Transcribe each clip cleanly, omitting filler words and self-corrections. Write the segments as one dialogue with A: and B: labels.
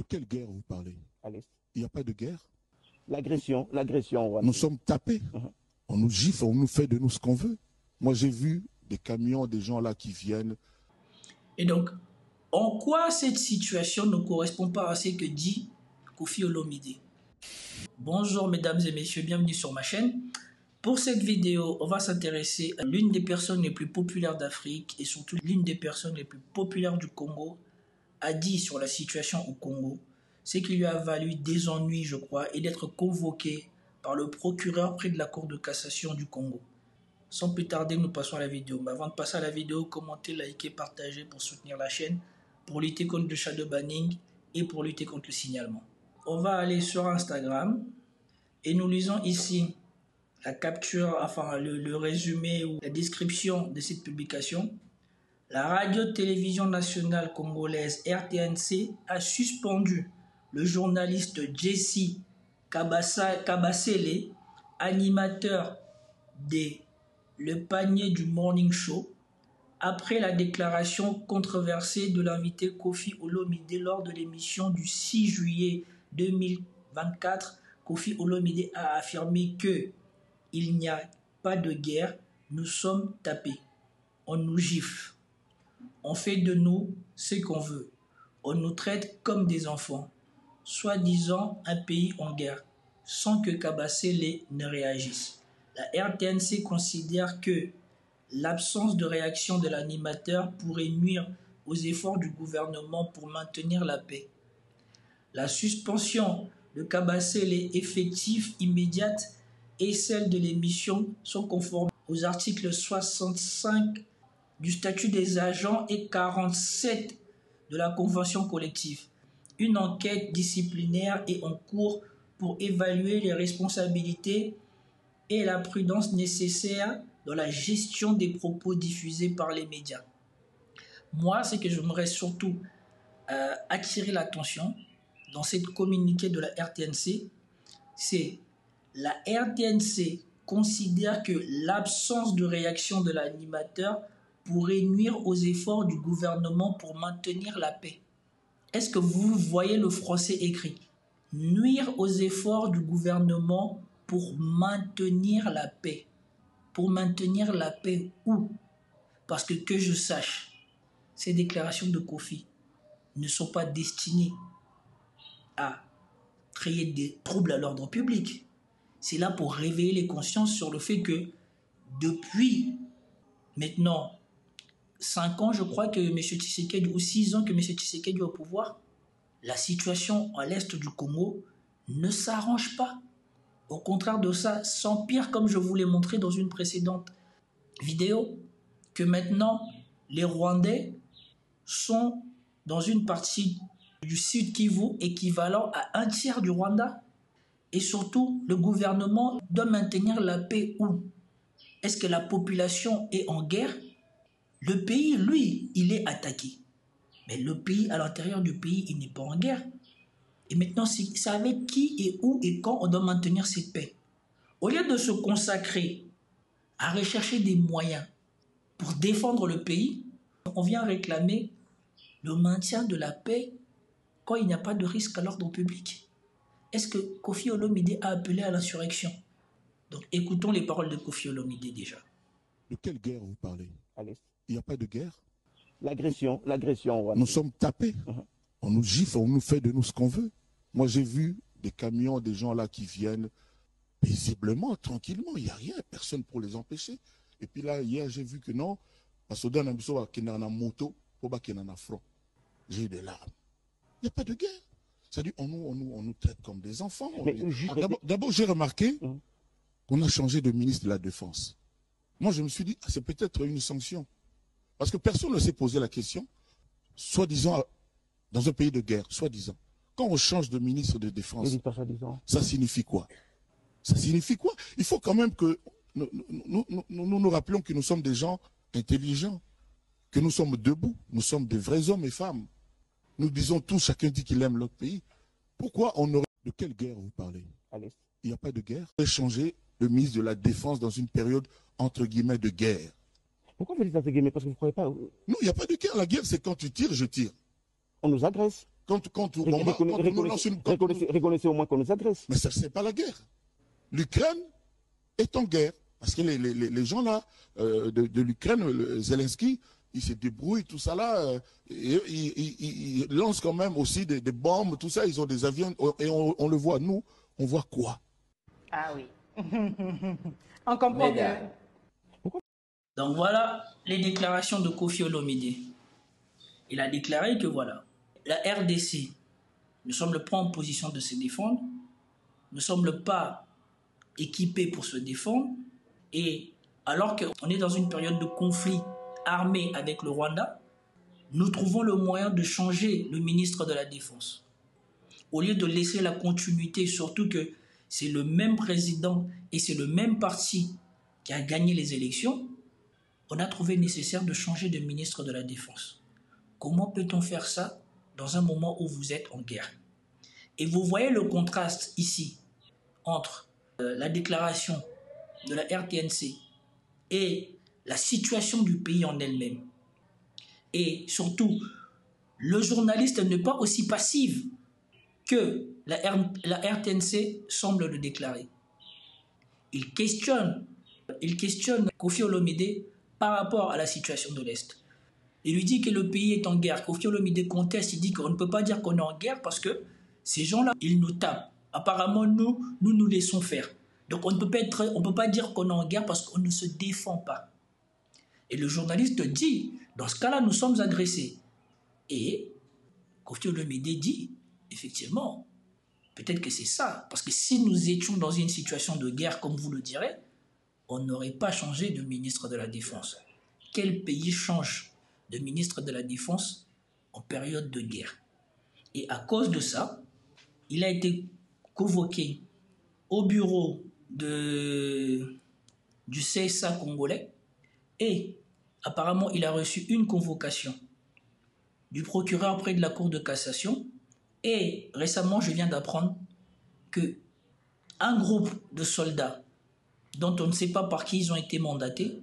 A: De quelle guerre vous parlez?
B: À l'Est.
A: Il n'y a pas de guerre.
B: L'agression.
A: Nous sommes tapés. On nous gifle, on nous fait de nous ce qu'on veut. Moi, j'ai vu des camions, des gens là qui viennent.
C: Et donc, en quoi cette situation ne correspond pas à ce que dit Koffi Olomide? Bonjour mesdames et messieurs, bienvenue sur ma chaîne. Pour cette vidéo, on va s'intéresser à l'une des personnes les plus populaires d'Afrique et surtout l'une des personnes les plus populaires du Congo a dit sur la situation au Congo, ce qui lui a valu des ennuis, je crois, et d'être convoqué par le procureur près de la Cour de cassation du Congo. Sans plus tarder, nous passons à la vidéo. Mais avant de passer à la vidéo, commentez, likez, partagez pour soutenir la chaîne, pour lutter contre le shadow banning et pour lutter contre le signalement. On va aller sur Instagram et nous lisons ici la capture, enfin le résumé ou la description de cette publication. La radio-télévision nationale congolaise RTNC a suspendu le journaliste Jesse Kabasele, animateur des Le Panier du Morning Show, après la déclaration controversée de l'invité Koffi Olomide lors de l'émission du 6 juillet 2024. Koffi Olomide a affirmé que il n'y a pas de guerre, nous sommes tapés, on nous gifle, on fait de nous ce qu'on veut, on nous traite comme des enfants, soi-disant un pays en guerre, sans que Kabasele ne réagisse. La RTNC considère que l'absence de réaction de l'animateur pourrait nuire aux efforts du gouvernement pour maintenir la paix. La suspension de Kabasele effective immédiate et celle de l'émission sont conformes aux articles 65 du statut des agents et 47 de la convention collective. Une enquête disciplinaire est en cours pour évaluer les responsabilités et la prudence nécessaire dans la gestion des propos diffusés par les médias. Moi, ce que j'aimerais surtout attirer l'attention dans cette communiqué de la RTNC, c'est la RTNC considère que l'absence de réaction de l'animateur pourrait nuire aux efforts du gouvernement pour maintenir la paix. Est-ce que vous voyez le français écrit? Nuire aux efforts du gouvernement pour maintenir la paix. Pour maintenir la paix où? Parce que je sache, ces déclarations de Koffi ne sont pas destinées à créer des troubles à l'ordre public. C'est là pour réveiller les consciences sur le fait que depuis maintenant 5 ans, je crois que M. Tshisekedi, ou 6 ans que M. Tshisekedi est au pouvoir, la situation à l'est du Congo ne s'arrange pas. Au contraire de ça, s'empire, comme je vous l'ai montré dans une précédente vidéo, que maintenant les Rwandais sont dans une partie du Sud Kivu équivalent à un tiers du Rwanda. Et surtout, le gouvernement doit maintenir la paix où? Est-ce que la population est en guerre? Le pays, lui, il est attaqué. Mais le pays, à l'intérieur du pays, il n'est pas en guerre. Et maintenant, c'est avec qui et où et quand on doit maintenir cette paix. Au lieu de se consacrer à rechercher des moyens pour défendre le pays, on vient réclamer le maintien de la paix quand il n'y a pas de risque à l'ordre public. Est-ce que Koffi Olomide a appelé à l'insurrection? Donc écoutons les paroles de Koffi Olomide déjà.
A: De quelle guerre vous parlez?
B: À l'Est.
A: Il n'y a pas de guerre.
B: L'agression.
A: Nous sommes tapés. On nous gifle, on nous fait de nous ce qu'on veut. Moi, j'ai vu des camions, des gens là qui viennent paisiblement, tranquillement. Il n'y a rien, personne pour les empêcher. Et puis là, hier, j'ai vu que non, parce que dans la moto, front. J'ai eu des larmes. Il n'y a pas de guerre. C'est-à-dire, on nous traite comme des enfants. D'abord, j'ai remarqué qu'on a changé de ministre de la Défense. Moi, je me suis dit, c'est peut-être une sanction. Parce que personne ne s'est posé la question, soi-disant, dans un pays de guerre, soi-disant. Quand on change de ministre de Défense, ça signifie quoi? Ça signifie quoi? Il faut quand même que nous rappelions que nous sommes des gens intelligents, que nous sommes debout, nous sommes des vrais hommes et femmes. Nous disons tous, chacun dit qu'il aime notre pays. Pourquoi on aurait... De quelle guerre vous parlez? Il n'y a pas de guerre. On a changé le ministre de la Défense dans une période, entre guillemets, de guerre.
B: Pourquoi vous dites entre guillemets? Parce que vous ne croyez pas...
A: Non, il n'y a pas de guerre. La guerre, c'est quand tu tires, je tire.
B: On nous agresse.
A: quand on lance une...
B: Reconnaissez au moins qu'on nous agresse.
A: Mais ça, c'est pas la guerre. L'Ukraine est en guerre. Parce que les gens là, de l'Ukraine, Zelensky, il se débrouille, tout ça là, il lance quand même aussi des bombes, tout ça, ils ont des avions, et on le voit, nous, on voit quoi?
D: Ah oui. On comprend mieux.
C: Donc voilà les déclarations de Kofi Olomide. Il a déclaré que voilà, la RDC ne semble pas en position de se défendre, ne semble pas équipée pour se défendre, et alors qu'on est dans une période de conflit armé avec le Rwanda, nous trouvons le moyen de changer le ministre de la Défense. Au lieu de laisser la continuité, surtout que c'est le même président et c'est le même parti qui a gagné les élections, on a trouvé nécessaire de changer de ministre de la Défense. Comment peut-on faire ça dans un moment où vous êtes en guerre? Et vous voyez le contraste ici entre la déclaration de la RTNC et la situation du pays en elle-même. Et surtout, le journaliste n'est pas aussi passif que la RTNC semble le déclarer. Il questionne Kofi Olomide par rapport à la situation de l'Est. Il lui dit que le pays est en guerre. Kofi Olomide conteste, il dit qu'on ne peut pas dire qu'on est en guerre parce que ces gens-là, ils nous tapent. Apparemment, nous laissons faire. Donc on ne peut pas dire qu'on est en guerre parce qu'on ne se défend pas. Et le journaliste dit, dans ce cas-là, nous sommes agressés. Et Kofi Olomide dit, effectivement, peut-être que c'est ça. Parce que si nous étions dans une situation de guerre, comme vous le direz, on n'aurait pas changé de ministre de la Défense. Quel pays change de ministre de la Défense en période de guerre? Et à cause de ça, il a été convoqué au bureau du CSA congolais et apparemment il a reçu une convocation du procureur près de la Cour de cassation et récemment je viens d'apprendre que un groupe de soldats dont on ne sait pas par qui ils ont été mandatés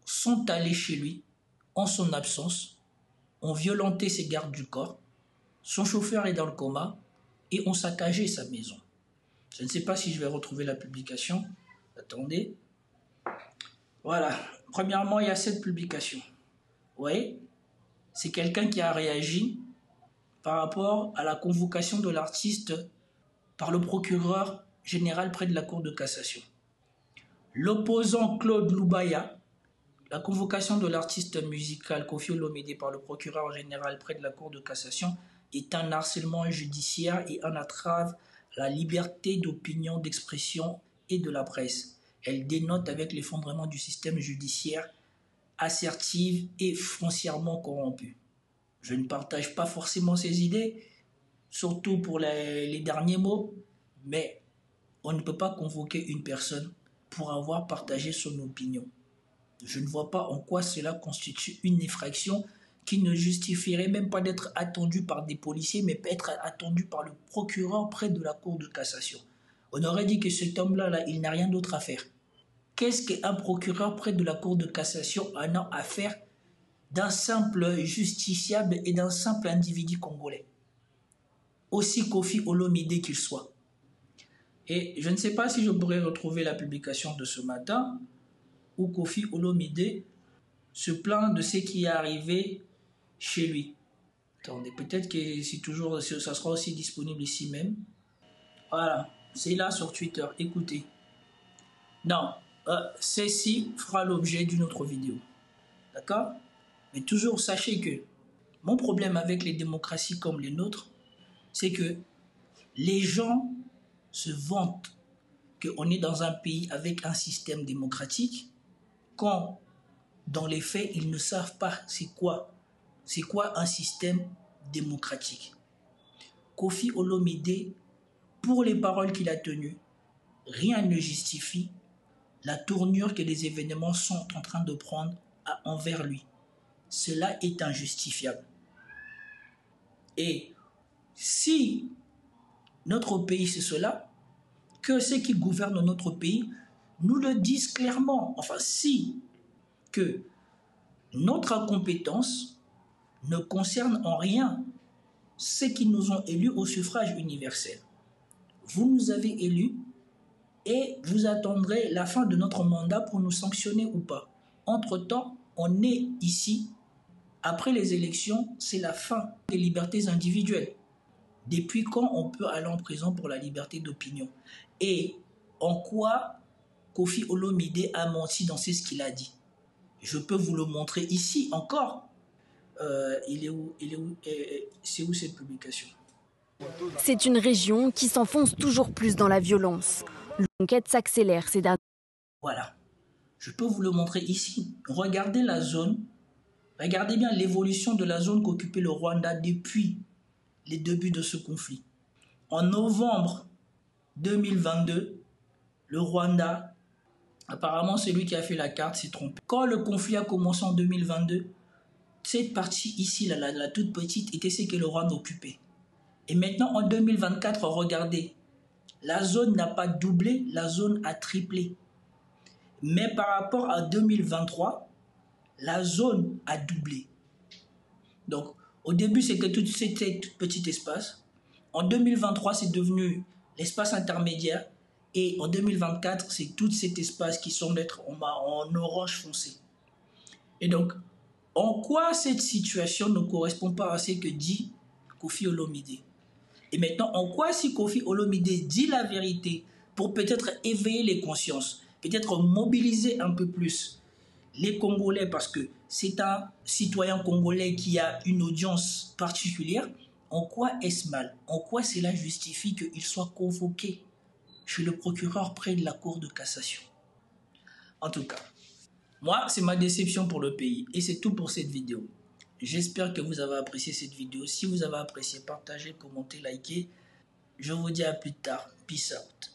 C: sont allés chez lui en son absence, ont violenté ses gardes du corps, son chauffeur est dans le coma et ont saccagé sa maison. Je ne sais pas si je vais retrouver la publication. Attendez. Voilà. Premièrement, il y a cette publication. Vous voyez? C'est quelqu'un qui a réagi par rapport à la convocation de l'artiste par le procureur général près de la Cour de cassation. L'opposant Claude Loubaya, la convocation de l'artiste musical Kofi Olomide par le procureur général près de la Cour de cassation est un harcèlement judiciaire et un entrave la liberté d'opinion, d'expression et de la presse. Elle dénote avec l'effondrement du système judiciaire assertive et foncièrement corrompu. Je ne partage pas forcément ces idées, surtout pour les derniers mots, mais on ne peut pas convoquer une personne pour avoir partagé son opinion. Je ne vois pas en quoi cela constitue une infraction qui ne justifierait même pas d'être attendu par des policiers, mais peut être attendu par le procureur près de la Cour de cassation. On aurait dit que cet homme-là, il n'a rien d'autre à faire. Qu'est-ce qu'un procureur près de la Cour de cassation a à faire d'un simple justiciable et d'un simple individu congolais, aussi Kofi Olomide qu'il soit? Et je ne sais pas si je pourrais retrouver la publication de ce matin où Kofi Olomide se plaint de ce qui est arrivé chez lui. Attendez, peut-être que ça sera aussi disponible ici même. Voilà, c'est là sur Twitter, écoutez. Non, ceci fera l'objet d'une autre vidéo. D'accord? Mais toujours sachez que mon problème avec les démocraties comme les nôtres, c'est que les gens se vantent qu'on est dans un pays avec un système démocratique, quand dans les faits, ils ne savent pas c'est quoi un système démocratique. Kofi Olomide, pour les paroles qu'il a tenues, rien ne justifie la tournure que les événements sont en train de prendre envers lui. Cela est injustifiable. Et si notre pays c'est cela, que ceux qui gouvernent notre pays nous le disent clairement. Enfin, si que notre incompétence ne concerne en rien ceux qui nous ont élus au suffrage universel. Vous nous avez élus et vous attendrez la fin de notre mandat pour nous sanctionner ou pas. Entre-temps, on est ici. Après les élections, c'est la fin des libertés individuelles. Depuis quand on peut aller en prison pour la liberté d'opinion? Et en quoi Kofi Olomide a menti dans ce qu'il a dit? Je peux vous le montrer ici encore. C'est où cette publication?
E: C'est une région qui s'enfonce toujours plus dans la violence. L'enquête s'accélère ces derniers.
C: Voilà. Je peux vous le montrer ici. Regardez la zone. Regardez bien l'évolution de la zone qu'occupait le Rwanda depuis les débuts de ce conflit. En novembre 2022, le Rwanda, apparemment celui qui a fait la carte s'est trompé. Quand le conflit a commencé en 2022, cette partie ici, la toute petite, était ce que le Rwanda occupait. Et maintenant, en 2024, regardez, la zone n'a pas doublé, la zone a triplé. Mais par rapport à 2023, la zone a doublé. Donc, au début, c'était tout petit espace. En 2023, c'est devenu l'espace intermédiaire. Et en 2024, c'est tout cet espace qui semble être en orange foncé. Et donc, en quoi cette situation ne correspond pas à ce que dit Kofi Olomide? Et maintenant, en quoi si Kofi Olomide dit la vérité pour peut-être éveiller les consciences, peut-être mobiliser un peu plus les Congolais, parce que c'est un citoyen congolais qui a une audience particulière, en quoi est-ce mal? En quoi cela justifie qu'il soit convoqué chez le procureur près de la Cour de cassation? En tout cas, moi, c'est ma déception pour le pays. Et c'est tout pour cette vidéo. J'espère que vous avez apprécié cette vidéo. Si vous avez apprécié, partagez, commentez, likez. Je vous dis à plus tard. Peace out.